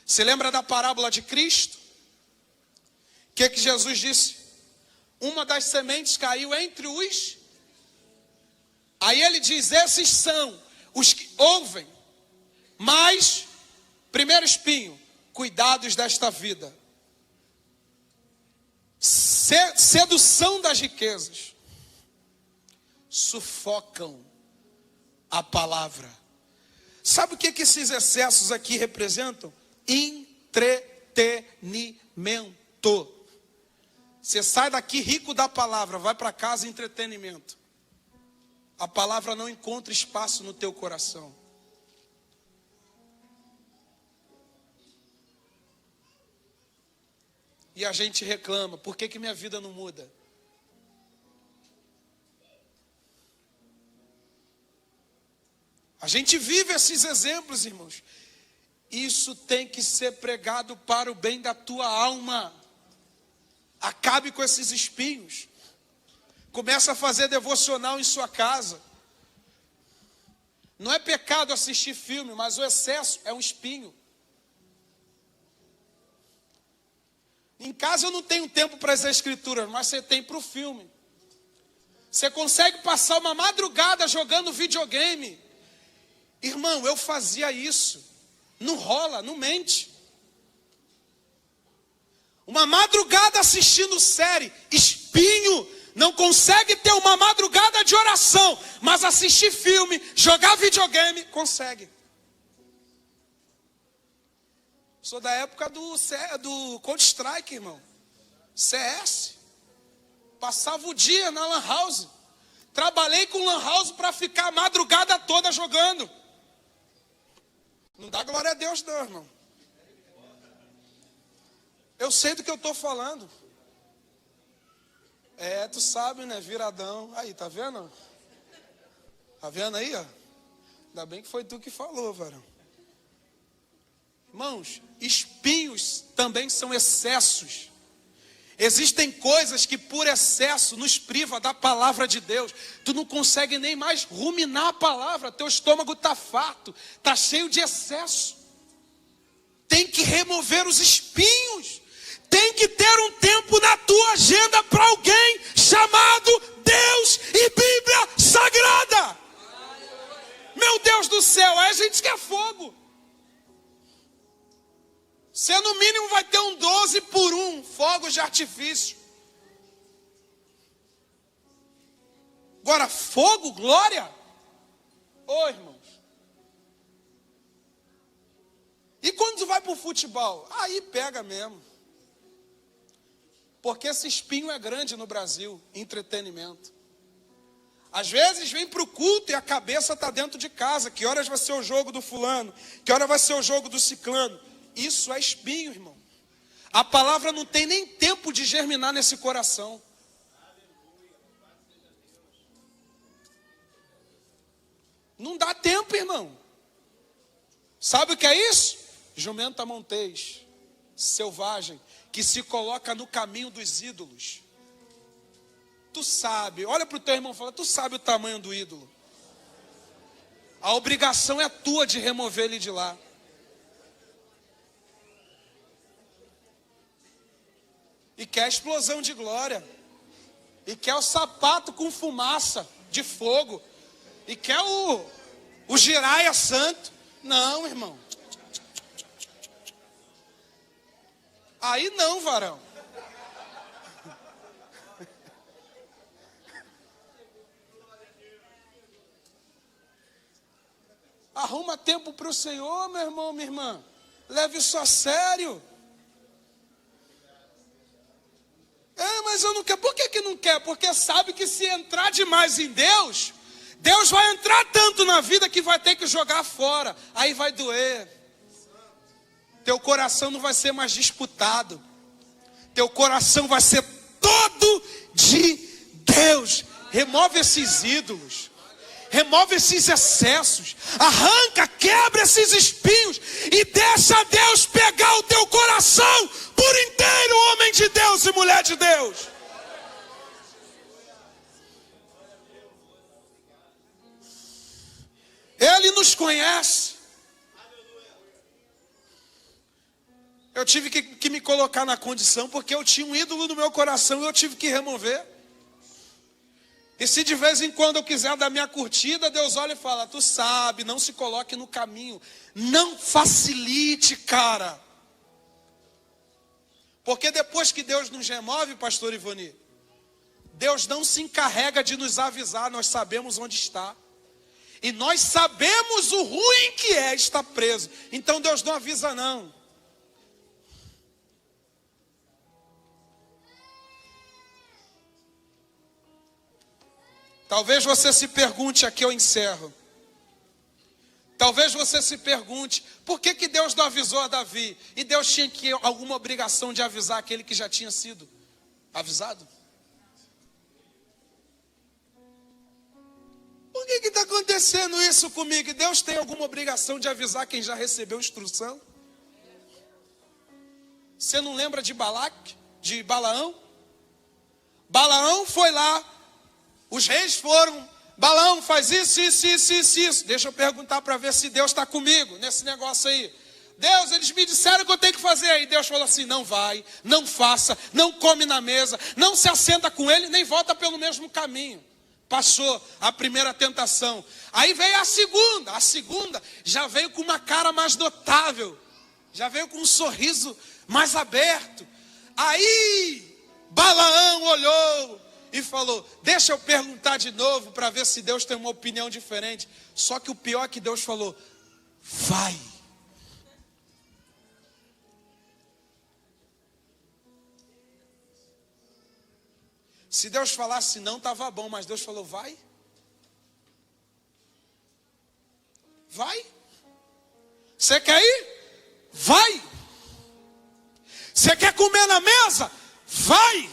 Você lembra da parábola de Cristo? O que Jesus disse? Uma das sementes caiu entre os... Aí ele diz, esses são os que ouvem, mas, primeiro espinho, cuidados desta vida. Sedução das riquezas. Sufocam a palavra. Sabe o que esses excessos aqui representam? Entretenimento. Você sai daqui rico da palavra, vai para casa entretenimento. A palavra não encontra espaço no teu coração. E a gente reclama, por que minha vida não muda? A gente vive esses exemplos, irmãos. Isso tem que ser pregado para o bem da tua alma. Acabe com esses espinhos. Começa a fazer devocional em sua casa. Não é pecado assistir filme, mas o excesso é um espinho. Em casa eu não tenho tempo para as escrituras, mas você tem para o filme. Você consegue passar uma madrugada jogando videogame. Irmão, eu fazia isso. Não rola, não mente. Uma madrugada assistindo série, espinho. Não consegue ter uma madrugada de oração, mas assistir filme, jogar videogame, consegue. Sou da época do Counter-Strike, irmão. CS. Passava o dia na Lan House. Trabalhei com Lan House para ficar a madrugada toda jogando. Não dá glória a Deus não, irmão. Eu sei do que eu estou falando. Tu sabe, né? Viradão. Aí, tá vendo? Tá vendo aí, ó? Ainda bem que foi tu que falou, varão. Irmãos, espinhos também são excessos. Existem coisas que por excesso nos priva da palavra de Deus. Tu não consegue nem mais ruminar a palavra. Teu estômago está farto, está cheio de excesso. Tem que remover os espinhos. Tem que ter um tempo na tua agenda para alguém chamado Deus e Bíblia Sagrada. Meu Deus do céu, aí a gente quer fogo. Você no mínimo vai ter um 12x1, fogos de artifício. Agora fogo, glória. Ô irmãos. E quando tu vai para o futebol? Aí pega mesmo. Porque esse espinho é grande no Brasil, entretenimento. Às vezes vem para o culto e a cabeça está dentro de casa. Que horas vai ser o jogo do fulano? Que hora vai ser o jogo do ciclano? Isso é espinho, irmão. A palavra não tem nem tempo de germinar nesse coração. Não dá tempo, irmão. Sabe o que é isso? Jumenta montês, selvagem, que se coloca no caminho dos ídolos. Tu sabe, olha para o teu irmão e fala, tu sabe o tamanho do ídolo. A obrigação é tua de remover ele de lá. E quer explosão de glória. E quer o sapato com fumaça de fogo. E quer o giraia santo. Não, irmão. Aí não, varão. Arruma tempo para o Senhor, meu irmão, minha irmã. Leve isso a sério. Mas eu não quero. Por que não quer? Porque sabe que se entrar demais em Deus, Deus vai entrar tanto na vida que vai ter que jogar fora. Aí vai doer. Teu coração não vai ser mais disputado. Teu coração vai ser todo de Deus. Remove esses ídolos. Remove esses excessos. Arranca, quebra esses espinhos. E deixa Deus pegar o teu coração por inteiro, homem de Deus e mulher de de Deus. Ele nos conhece. Eu tive que me colocar na condição, porque eu tinha um ídolo no meu coração e eu tive que remover. E se de vez em quando eu quiser dar minha curtida, Deus olha e fala: tu sabe, não se coloque no caminho. Não facilite, cara. Porque depois que Deus nos remove, pastor Ivoni, Deus não se encarrega de nos avisar, nós sabemos onde está. E nós sabemos o ruim que é estar preso. Então Deus não avisa não. Talvez você se pergunte, aqui eu encerro. Talvez você se pergunte, por que Deus não avisou a Davi? E Deus tinha alguma obrigação de avisar aquele que já tinha sido avisado? Por que está acontecendo isso comigo? Deus tem alguma obrigação de avisar quem já recebeu instrução? Você não lembra de Balaque? De Balaão? Balaão foi lá. Os reis foram, Balaão faz isso. Deixa eu perguntar para ver se Deus está comigo nesse negócio aí. Deus, eles me disseram que eu tenho que fazer. Aí Deus falou assim: não vai, não faça, não come na mesa, não se assenta com ele, nem volta pelo mesmo caminho. Passou a primeira tentação. Aí veio a segunda já veio com uma cara mais notável, já veio com um sorriso mais aberto. Aí Balaão olhou e falou: deixa eu perguntar de novo para ver se Deus tem uma opinião diferente. Só que o pior é que Deus falou: vai. Se Deus falasse não, estava bom, mas Deus falou: vai. Vai. Você quer ir? Vai. Você quer comer na mesa? Vai.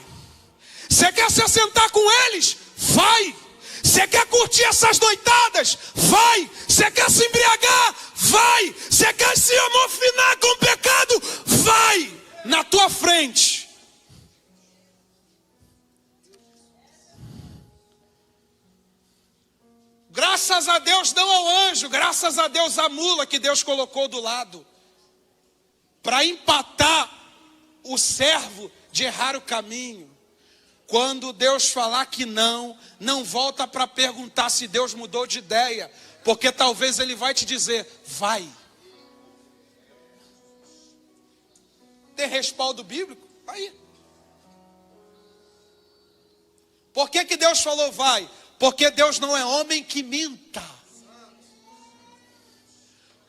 Você quer se assentar com eles? Vai. Você quer curtir essas noitadas? Vai. Você quer se embriagar? Vai. Você quer se amofinar com o pecado? Vai. Na tua frente. Graças a Deus não ao anjo, graças a Deus à mula que Deus colocou do lado, para empatar o servo de errar o caminho. Quando Deus falar que não volta para perguntar se Deus mudou de ideia, porque talvez Ele vai te dizer: vai. Tem respaldo bíblico? Aí. Por que Deus falou vai? Porque Deus não é homem que minta.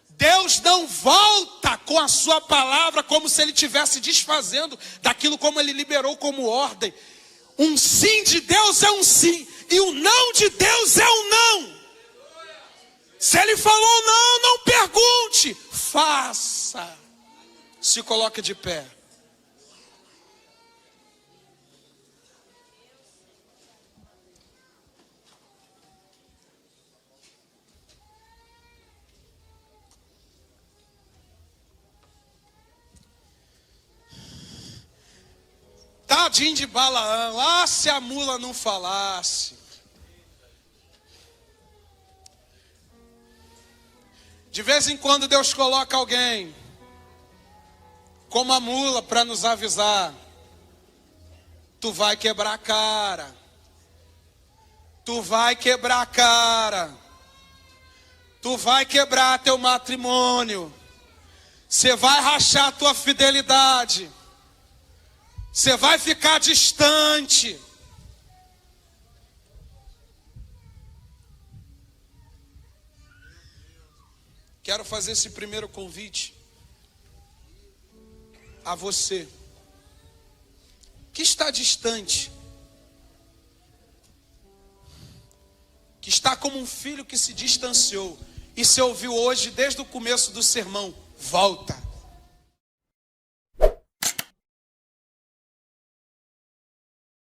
Deus não volta com a sua palavra como se Ele estivesse desfazendo daquilo como Ele liberou como ordem. Um sim de Deus é um sim, e o não de Deus é um não. Se Ele falou não, não pergunte, faça. Se coloque de pé. Tadinho de Balaão, se a mula não falasse. De vez em quando Deus coloca alguém como a mula para nos avisar: tu vai quebrar a cara. Tu vai quebrar a cara. Tu vai quebrar teu matrimônio. Você vai rachar tua fidelidade. Você vai ficar distante. Quero fazer esse primeiro convite a você que está distante, que está como um filho que se distanciou, e você ouviu hoje desde o começo do sermão: volta.